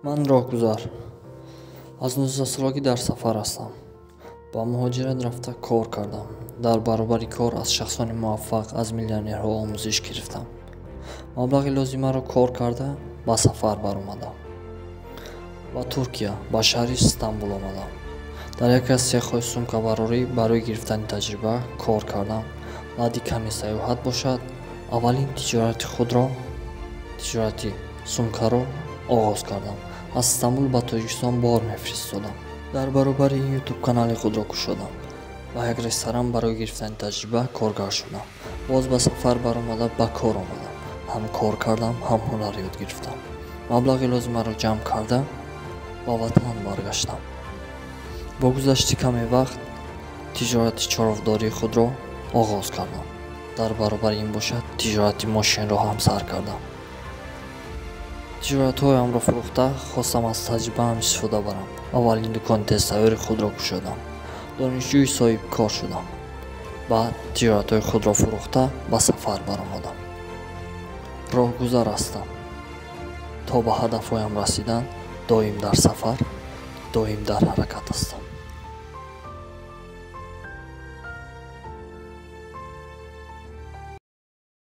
من راهگذر از 19 سالگی در سفر هستم. با مهاجرت رفته کار کردم. در برابر کار از شخصان موفق از میلیونرها آموزش گرفتم. مبلغ لازمه را کار کرده با سفر برآمدم. با ترکیه با شهر استانبول آمدم. در یکی از سیخ‌های سومکابراری برای گرفتن تجربه کار کردم. بعد کمی سیاحت باشد اولین تجارت خود را تجارتی سومکا را آغاز کردم. از استانبول به تاجیکستان بار میفرستادم. در برابر یوتیوب کانال خود را گشودم. با یک رستوران برای گرفتن تجربه کارگر شدم. باز به سفر برآمده به کار آمدم. هم کار کردم هم هنر یاد گرفتم. مبلغ لازمه را جمع کرده با وطن برگشتم. با گذشت کمی وقت تجارت چراغداری خود را آغاز کردم. در برابر این باشد تجارت ماشین را هم سر کردم. تجارت‌هایم را فروخته خواستم از تجربه هم استفاده برم. اولین دکان تصویر خود را گشودم. دانشجوی صاحب کار شدم. بعد تجارت‌های خود را فروخته به سفر برآمدم. راهگذر هستم. تا به هدفهایم رسیدن دایم در سفر، دایم در حرکت است.